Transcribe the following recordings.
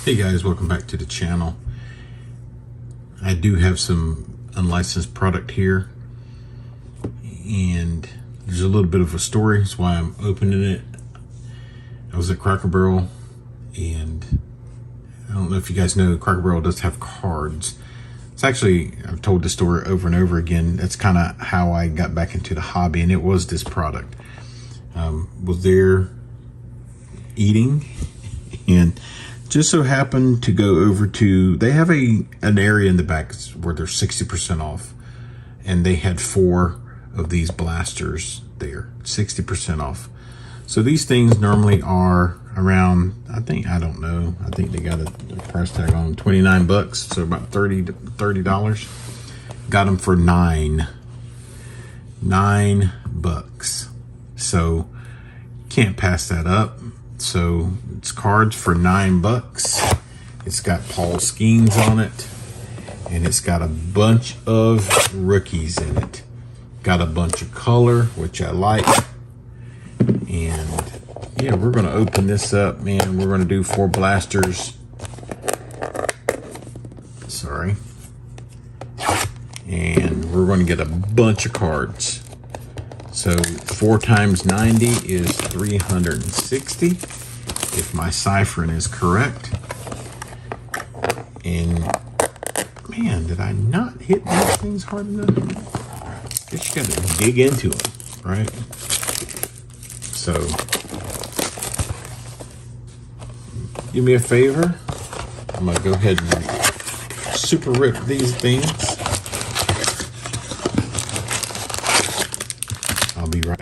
Hey guys, welcome back to the channel. I do have some unlicensed product here, and there's a little bit of a story. That's why I'm opening it. I was at Cracker Barrel, and I don't know if you guys know, Cracker Barrel does have cards. It's actually, I've told this story over and over again. That's kind of how I got back into the hobby, and it was this product. Was there eating, and just so happened to go over to, they have an area in the back where they're 60% off, and they had 4 of these blasters there, 60% off. So these things normally are around, I think they got a price tag on them, 29 bucks, so about $30. Got them for $9 bucks. So can't pass that up. So it's cards for $9 bucks. It's got Paul Skeens on it, and it's got a bunch of rookies in it. Got a bunch of color, which I like. And yeah, we're gonna open this up, man. We're gonna do 4 blasters. Sorry. And we're gonna get a bunch of cards. So 4 times 90 is 360, if my ciphering is correct. And man, did I not hit these things hard enough? Guess you gotta dig into them, right? So do me a favor. I'm gonna go ahead and super rip these things. I'll be right.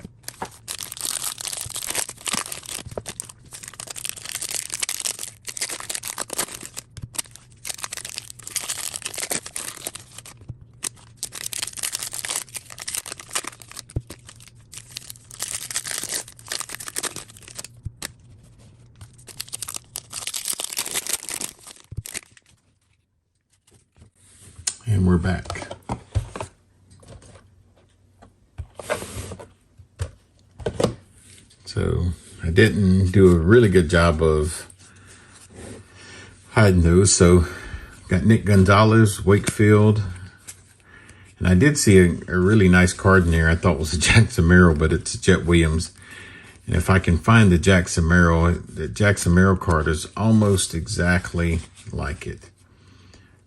And we're back. So I didn't do a really good job of hiding those. So got Nick Gonzalez, Wakefield. And I did see a really nice card in there. I thought it was a Jackson Merrill, but it's Jet Williams. And if I can find the Jackson Merrill card is almost exactly like it.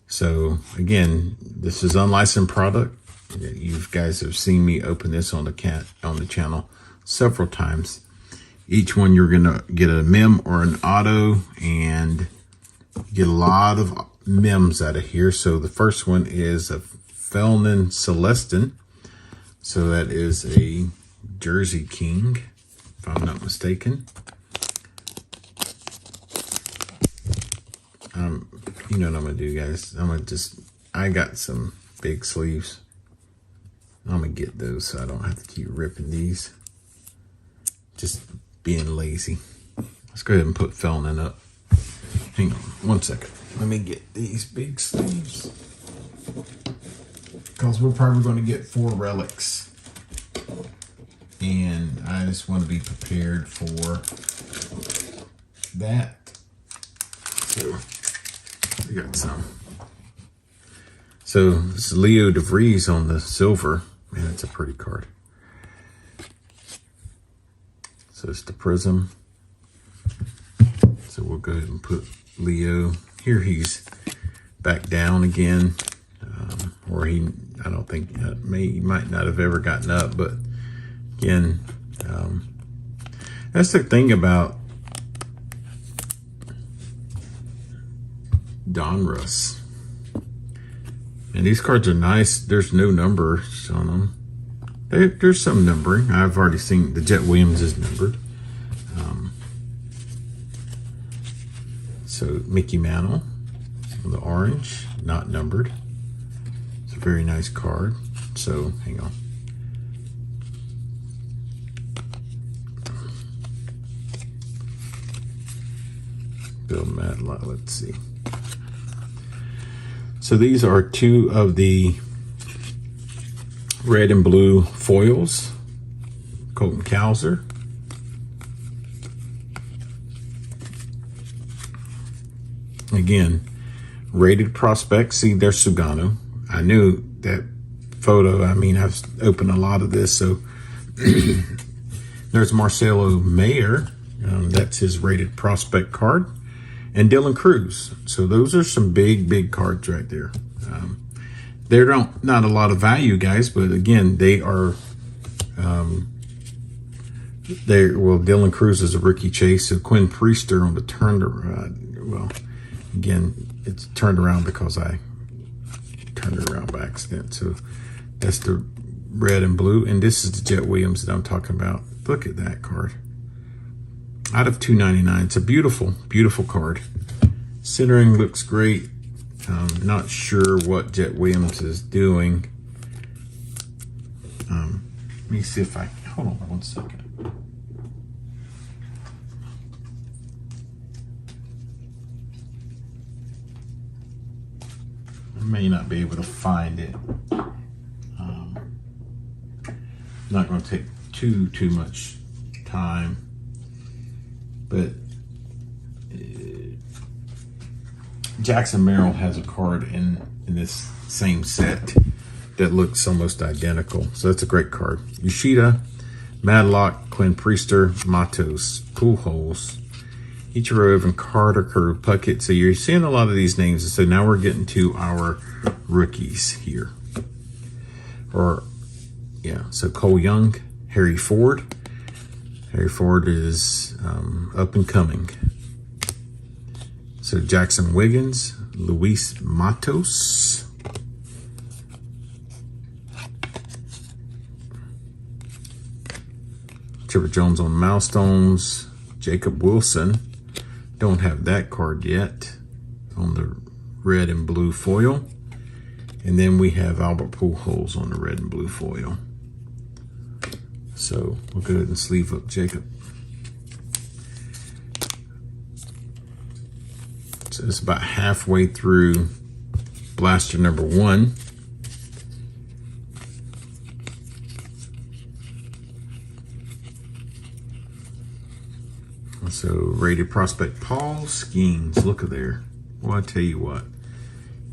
So again, this is unlicensed product. You guys have seen me open this on the channel several times. Each one you're gonna get a mem or an auto, and get a lot of mems out of here. So the first one is a Felnin Celestin. So that is a Jersey King, if I'm not mistaken. You know what I'm gonna do, guys. I got some big sleeves. I'm gonna get those so I don't have to keep ripping these. Just being lazy. Let's go ahead and put Felnin up. Hang on 1 second. Let me get these big sleeves, because we're probably going to get 4 relics, and I just want to be prepared for that. So we got some. So this is Leo DeVries on the silver. Man, that's a pretty card. So it's the Prism. So we'll go ahead and put Leo here. He's back down again, or I don't think he might not have ever gotten up. But again, that's the thing about Donruss. And these cards are nice. There's no numbers on them. There's some numbering. I've already seen the Jet Williams is numbered. So Mickey Mantle, the orange, not numbered. It's a very nice card. So hang on. Bill Madlock, let's see. So these are 2 of the red and blue foils. Colton Cowser. Again, rated prospects. See, there's Sugano. I knew that photo. I mean, I've opened a lot of this. So there's Marcelo Mayer. That's his rated prospect card. And Dylan Cruz. So those are some big cards right there. They're not a lot of value, guys, but again, they are. Dylan Cruz is a rookie chase. So Quinn Priester on the turned around. Well, again, it's turned around because I turned it around by accident. So that's the red and blue, and this is the Jet Williams that I'm talking about. Look at that card. Out of 299. It's a beautiful card. Centering looks great. Not sure what Jet Williams is doing. Let me see if I hold on 1 second. I may not be able to find it. Not going to take too much time, but Jackson Merrill has a card in this same set that looks almost identical. So that's a great card. Yoshida, Madlock, Quinn Priester, Matos, Pujols, Ichiro, and Carter, Puckett. So you're seeing a lot of these names. And so now we're getting to our rookies here. So Cole Young, Harry Ford. Harry Ford is up and coming. So Jackson Wiggins, Luis Matos. Chipper Jones on Milestones. Jacob Wilson. Don't have that card yet on the red and blue foil. And then we have Albert Pujols on the red and blue foil. So we'll go ahead and sleeve up Jacob. So it's about halfway through blaster number 1. So rated prospect Paul Skeens. Look at there. Well, I tell you what,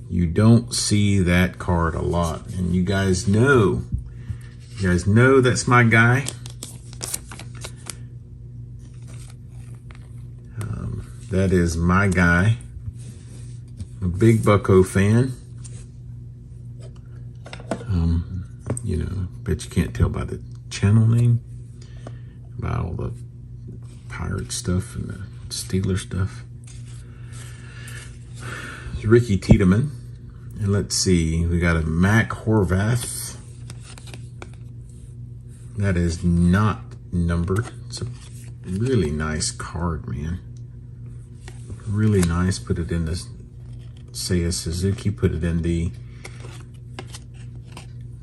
you don't see that card a lot, and you guys know that's my guy. That is my guy. I'm a big Bucko fan. Bet you can't tell by the channel name, by all the Pirate stuff and the Steeler stuff. It's Ricky Tiedemann. And let's see, we got a Mac Horvath. That is not numbered. It's a really nice card, man. Really nice. Put it in this Seiya Suzuki. Put it in the,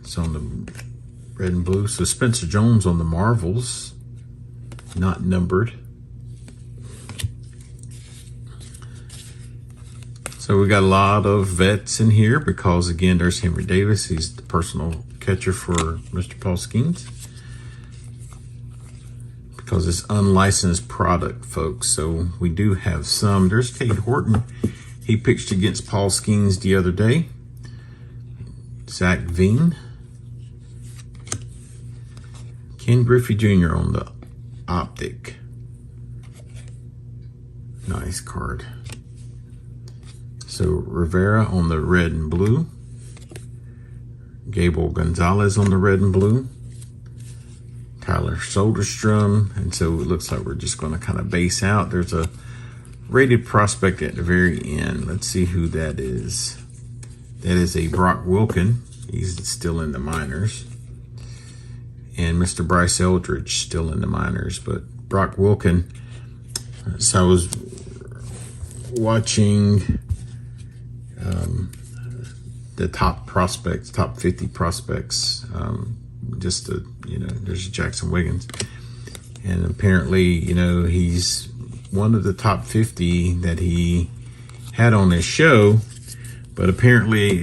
it's on the red and blue. So Spencer Jones on the Marvels. Not numbered. So we got a lot of vets in here because, again, there's Henry Davis. He's the personal catcher for Mr. Paul Skeens. Because it's unlicensed product, folks. So we do have some. There's Cade Horton. He pitched against Paul Skeens the other day. Zach Veen. Ken Griffey Jr. on the Optic. Nice card. So Rivera on the red and blue. Gable Gonzalez on the red and blue. Tyler Soderstrom. And so it looks like we're just going to kind of base out. There's a rated prospect at the very end. Let's see who that is. That is a Brock Wilken. He's still in the minors. And Mr. Bryce Eldridge still in the minors. But Brock Wilken. So I was watching the top prospects, top 50 prospects, just to, there's Jackson Wiggins. And apparently, he's one of the top 50 that he had on his show, but apparently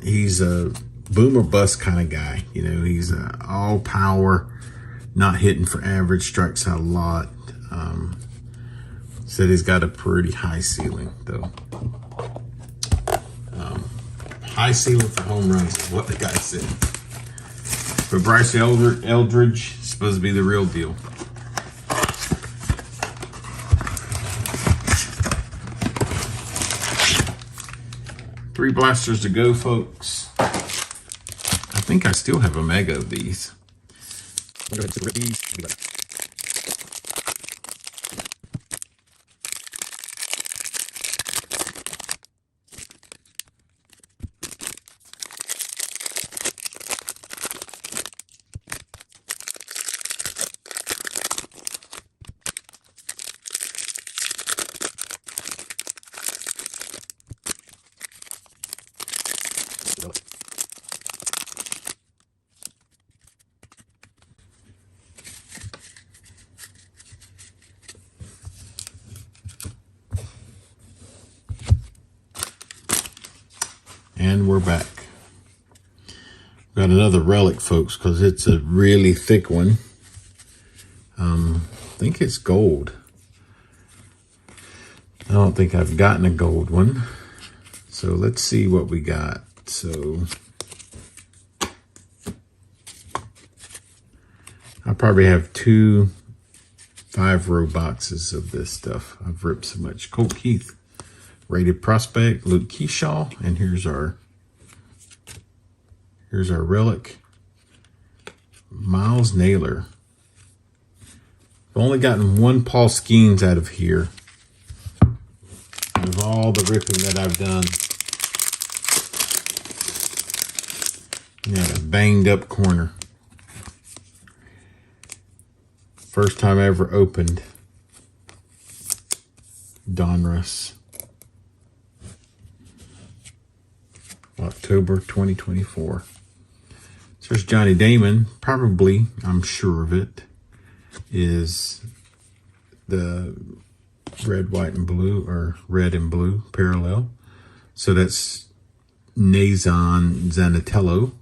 he's a boom or bust kind of guy. He's all power, not hitting for average, strikes out a lot. Said he's got a pretty high ceiling, though. High ceiling for home runs is what the guy said. But Bryce Eldridge is supposed to be the real deal. Three blasters to go, folks. I think I still have a mega of these. I'm going to go ahead and rip these. And we're back. Got another relic, folks, because it's a really thick one. I think it's gold. I don't think I've gotten a gold one. So let's see what we got. So I probably have 2 5-row boxes of this stuff. I've ripped so much. Colt Keith, rated prospect, Luke Keyshaw, and here's our relic, Miles Naylor. I've only gotten 1 Paul Skeens out of here. Of all the ripping that I've done. Yeah, a banged up corner. First time I ever opened Donruss. October 2024. So there's Johnny Damon. Probably, I'm sure of it, is the red, white, and blue, or red and blue parallel. So that's Nazon Zanatello.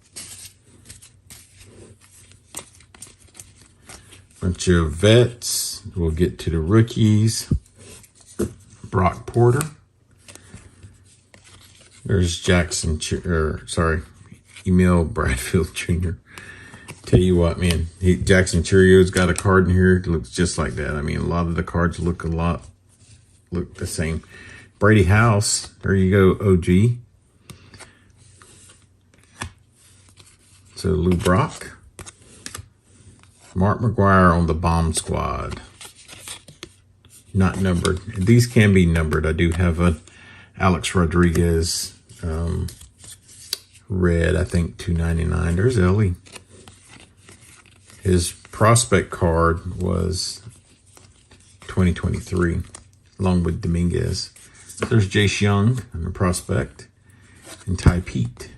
Bunch of vets. We'll get to the rookies. Brock Porter. There's Emil Bradfield Jr. Tell you what, man, Jackson Cheerio's got a card in here. It looks just like that. I mean, a lot of the cards look the same. Brady House, there you go, OG. So Lou Brock. Mark McGuire on the bomb squad. Not numbered. These can be numbered. I do have a Alex Rodriguez red, I think $2.99. There's Ellie. His prospect card was 2023, along with Dominguez. There's Jace Young on the prospect, and Ty Pete.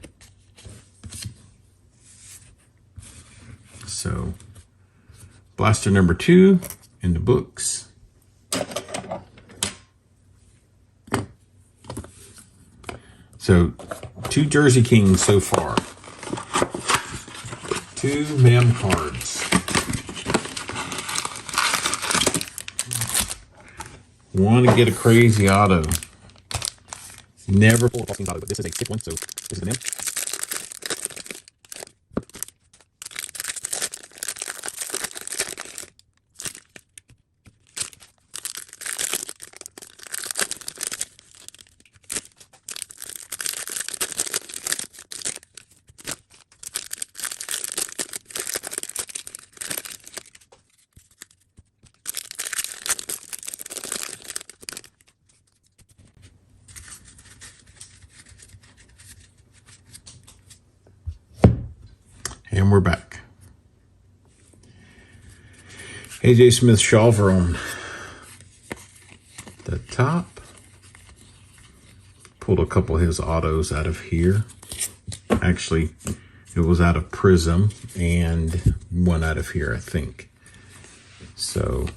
So, blaster number 2 in the books. So, 2 Jersey Kings so far. 2 Mem cards. Want to get a crazy auto. Never pull a auto, but this is a sick one, so this is the Mem. And we're back. AJ Smith-Shawver on the top. Pulled a couple of his autos out of here. Actually, it was out of Prism and one out of here, I think. So,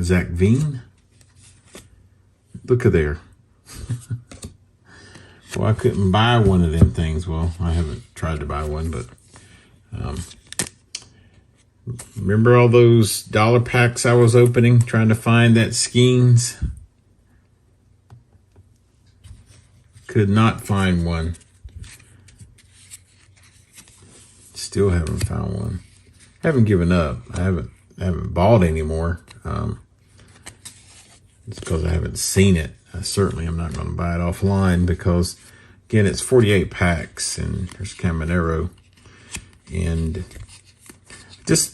Zach Veen. Look at there. Well, I couldn't buy one of them things. Well, I haven't tried to buy one, but Remember all those dollar packs I was opening, trying to find that Skeens? Could not find one. Still haven't found one. Haven't given up. I haven't bought anymore. It's because I haven't seen it. Certainly I'm not going to buy it offline because, again, it's 48 packs and there's Caminero. And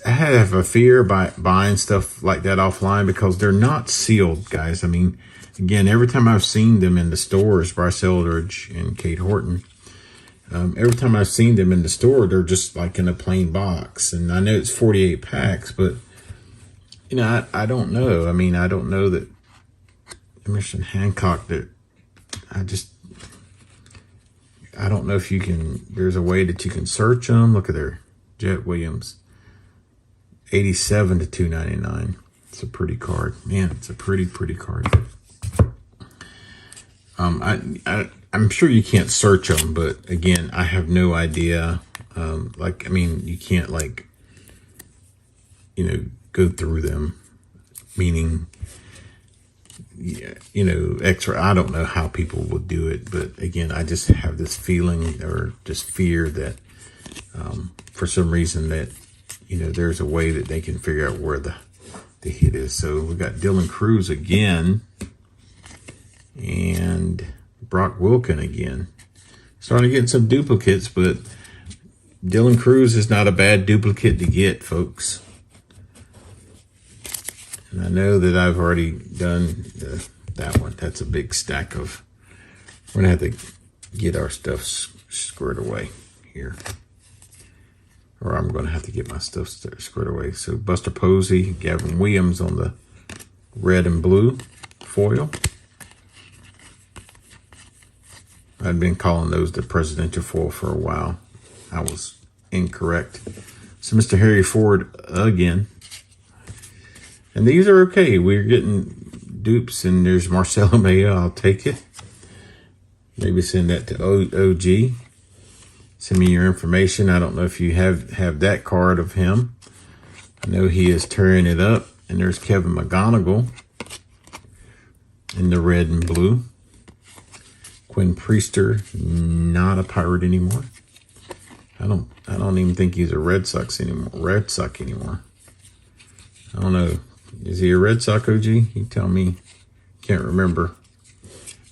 I have a fear by buying stuff like that offline because they're not sealed, guys. I mean, again, every time I've seen them in the stores, Bryce Eldridge and Kate Horton, every time I've seen them in the store, they're just like in a plain box. And I know it's 48 packs, but, you know, I don't know. I mean, I don't know that Emerson Hancock, that I don't know if you can, there's a way that you can search them. Look at their Jet Williams, 87 to 299. It's a pretty card. Man, it's a pretty card. I'm sure you can't search them, but again, I have no idea. I mean, you can't go through them, meaning, extra. I don't know how people will do it, but again, I just have this feeling or just fear that for some reason that, there's a way that they can figure out where the hit is. So we got Dylan Cruz again and Brock Wilken again. Starting to get some duplicates, but Dylan Cruz is not a bad duplicate to get, folks. And I know that I've already done that one. That's a big stack of, we're going to have to get our stuff squared away here. Or I'm going to have to get my stuff squared away. So Buster Posey, Gavin Williams on the red and blue foil. I'd been calling those the presidential foil for a while. I was incorrect. So Mr. Harry Ford again. And these are okay. We're getting dupes, and there's Marcelo Mayo. I'll take it. Maybe send that to OG. Send me your information. I don't know if you have that card of him. I know he is tearing it up. And there's Kevin McGonigal in the red and blue. Quinn Priester, not a Pirate anymore. I don't even think he's a Red Sox anymore. I don't know. Is he a Red Sox OG? You tell me. Can't remember.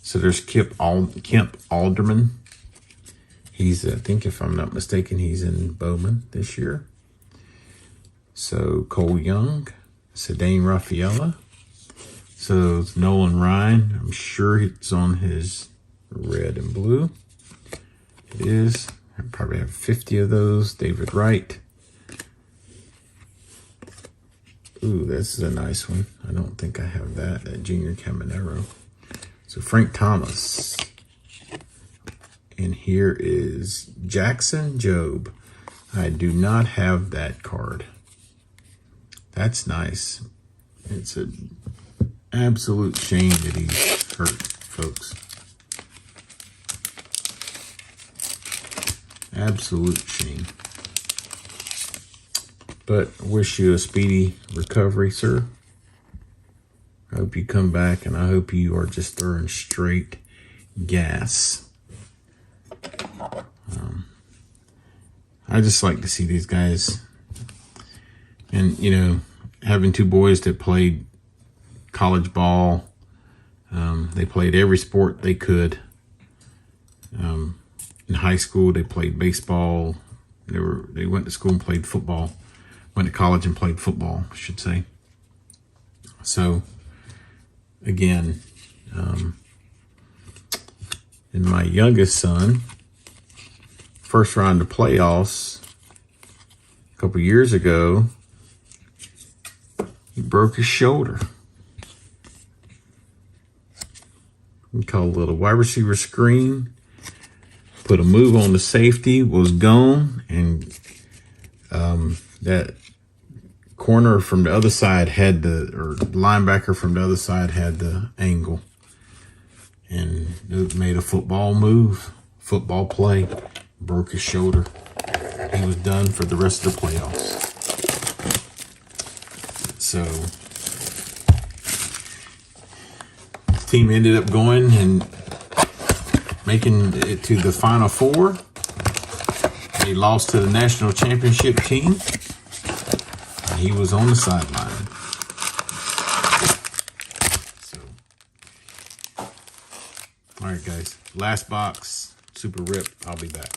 So there's Kemp Alderman. He's, I think if I'm not mistaken, he's in Bowman this year. So Cole Young, Cedane Rafaela. So it's Nolan Ryan. I'm sure it's on his red and blue. It is. I probably have 50 of those. David Wright. Ooh, this is a nice one. I don't think I have that Junior Caminero. So Frank Thomas. And here is Jackson Jobe. I do not have that card. That's nice. It's an absolute shame that he's hurt, folks. Absolute shame. But I wish you a speedy recovery, sir. I hope you come back, and I hope you are just throwing straight gas. I just like to see these guys. And, having two boys that played college ball, they played every sport they could. In high school, they played baseball. They went to school and played football. Went to college and played football, I should say. So, again, and my youngest son, first round of playoffs a couple years ago, he broke his shoulder. We called a little wide receiver screen, put a move on the safety, was gone, and that corner from the other side had or linebacker from the other side had the angle. And it made a football move, football play, broke his shoulder. He was done for the rest of the playoffs. So the team ended up going and making it to the Final Four. They lost to the national championship team. And he was on the sideline. So, all right, guys. Last box, super rip. I'll be back.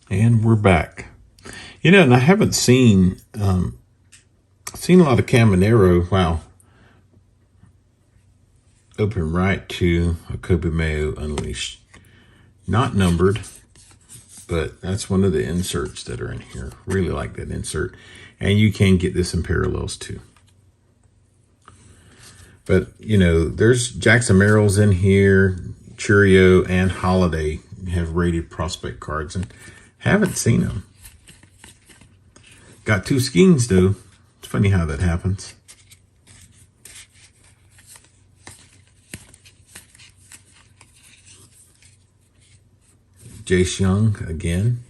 And we're back. You know, and I haven't seen, I've seen a lot of Caminero. Wow. Open right to a Kobe Mayo Unleashed. Not numbered, but that's one of the inserts that are in here. Really like that insert. And you can get this in parallels too. But, you know, there's Jackson Merrill's in here. Churio and Holiday have rated prospect cards. And haven't seen them. Got two Skeens though. It's funny how that happens. Jace Young again.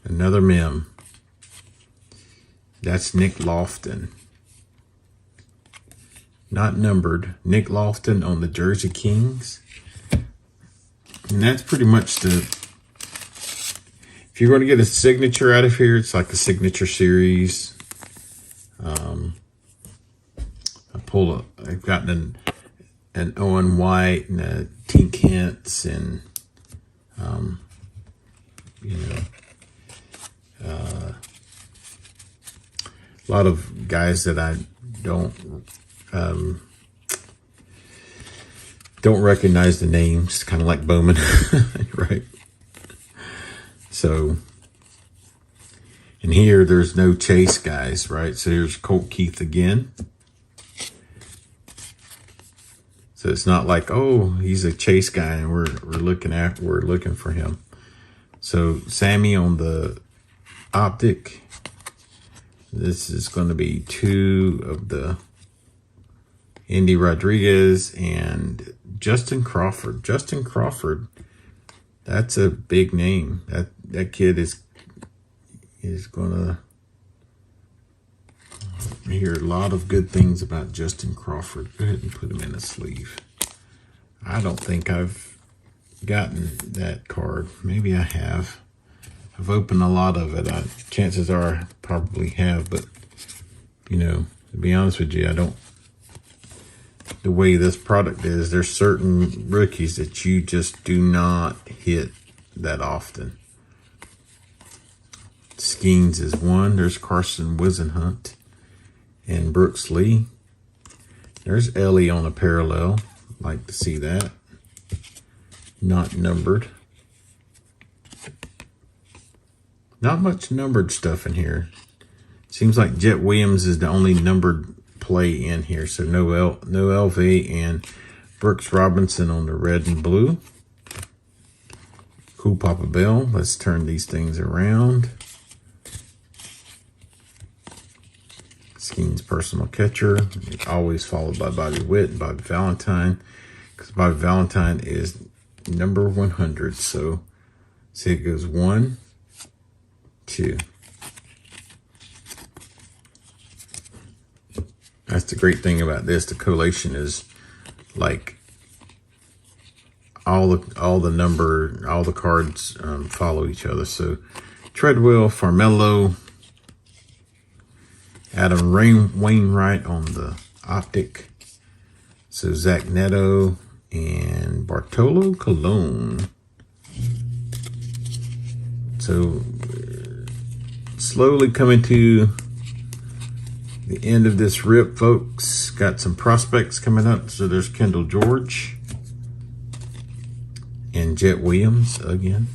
Another mem. That's Nick Lofton. Not numbered. Nick Lofton on the Jersey Kings. And that's pretty much the, if you're going to get a signature out of here, it's like a signature series. I've gotten an Owen White and a Tink Hintz and, you know, a lot of guys that I don't recognize the names, kind of like Bowman, right? So, and here there's no Chase guys, right? So here's Colt Keith again. So it's not like, oh, he's a Chase guy and we're looking for him. So Sammy on the optic. This is going to be two of the Indy Rodriguez and Justin Crawford. Justin Crawford, that's a big name. That kid is gonna hear a lot of good things about Justin Crawford. Go ahead and put him in a sleeve. I don't think I've gotten that card. Maybe I have. I've opened a lot of it. Chances are I probably have, but you know, to be honest with you, I don't. The way this product is, there's certain rookies that you just do not hit that often. Skeens is one. There's Carson Wisenhunt and Brooks Lee. There's Ellie on a parallel. Like to see that. Not numbered. Not much numbered stuff in here. Seems like Jet Williams is the only numbered play in here. So no LV and Brooks Robinson on the red and blue. Cool Papa Bell. Let's turn these things around. Skeen's personal catcher. Always followed by Bobby Witt and Bobby Valentine. Because Bobby Valentine is number 100. So see, it goes 1, 2. That's the great thing about this. The collation is like all the cards follow each other. So Treadwell, Farmello, Adam Wainwright on the optic. So Zach Neto and Bartolo Colon. So slowly coming to the end of this rip, folks. Got some prospects coming up. So there's Kendall George and Jet Williams again.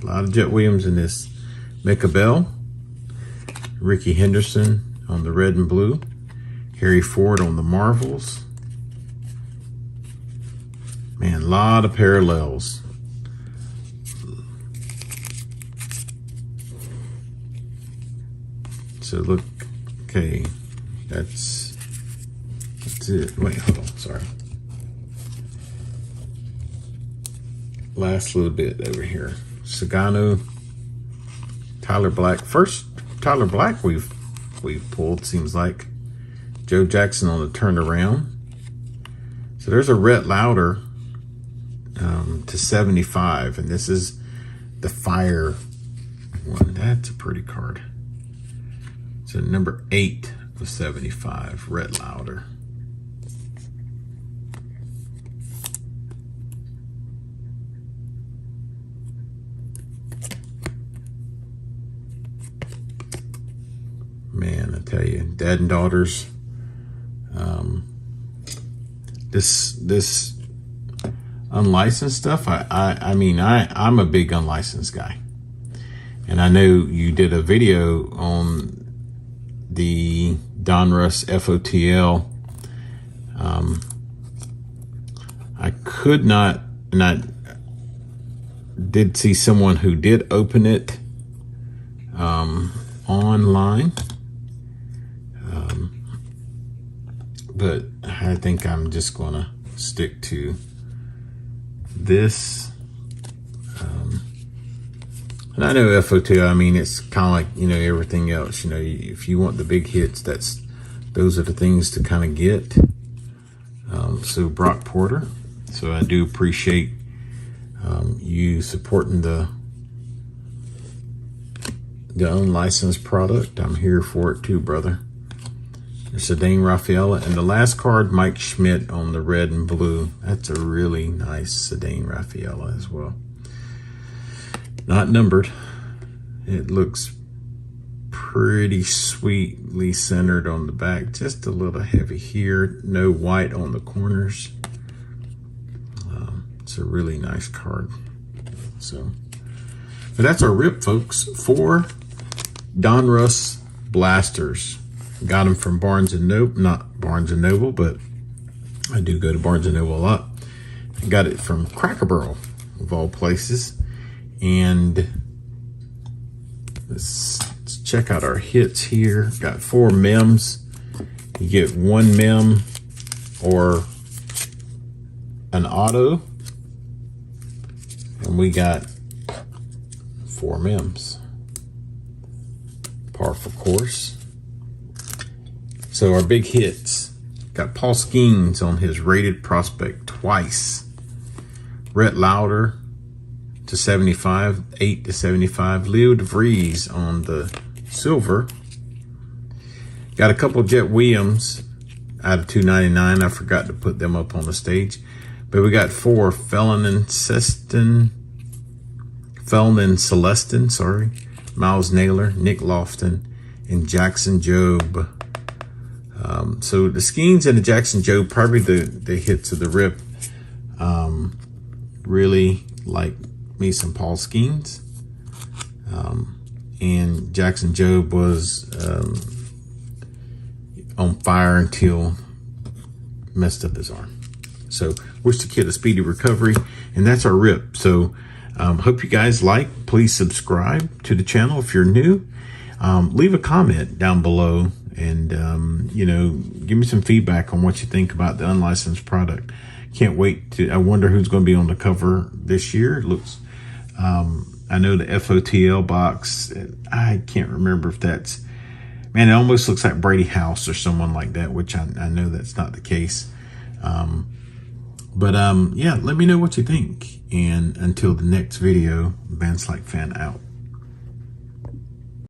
A lot of Jet Williams in this Mecca Bell, Ricky Henderson on the red and blue, Harry Ford on the Marvels. Man, a lot of parallels. So look, okay, that's it. Wait, hold on, sorry. Last little bit over here. Sagano, Tyler Black. First Tyler Black we've pulled, seems like. Joe Jackson on the turnaround. So there's a Rhett Lauder to 75, and this is the Fire one. That's a pretty card. So number 8 of 75, Rhett Lauder. Man, I tell you, Dad and Daughters. This unlicensed stuff. I mean, I'm a big unlicensed guy, and I know you did a video on the Donruss FOTL. I could not, and I did see someone who did open it online. But I think I'm just gonna stick to this. And I know FO2, I mean, it's kind of like, you know, everything else. You know, if you want the big hits, those are the things to kind of get. So Brock Porter. So I do appreciate you supporting the unlicensed product. I'm here for it too, brother. Cedane Rafaela, and the last card, Mike Schmidt on the red and blue. That's a really nice Cedane Rafaela as well. Not numbered. It looks pretty sweetly centered on the back. Just a little heavy here. No white on the corners. It's a really nice card. So, but that's our rip, folks, for Donruss Blasters. Got them from Barnes & Noble, not Barnes & Noble, but I do go to Barnes & Noble a lot. I got it from Cracker Barrel, of all places. And let's check out our hits here. Got 4 mems. You get 1 mem or an auto. And we got 4 mems. Par for course. So our big hits, got Paul Skeens on his rated prospect twice. Rhett Lauder to 75, 8 to 75. Leo DeVries on the silver. Got a couple Jet Williams out of 299. I forgot to put them up on the stage. But we got 4 Felon and Celestin, sorry. Miles Naylor, Nick Lofton, and Jackson Jobe. So the Skeens and the Jackson Jobe, probably the hits of the rip. Really like me some Paul Skeens. And Jackson Jobe was on fire until messed up his arm. So wish the kid a speedy recovery. And that's our rip. So hope you guys like. Please subscribe to the channel if you're new. Leave a comment down below. And, you know, give me some feedback on what you think about the unlicensed product. Can't wait I wonder who's going to be on the cover this year. It looks, I know the FOTL box, I can't remember if that's, man, it almost looks like Brady House or someone like that, which I know that's not the case. Yeah, let me know what you think. And until the next video, Van Slyke fan out.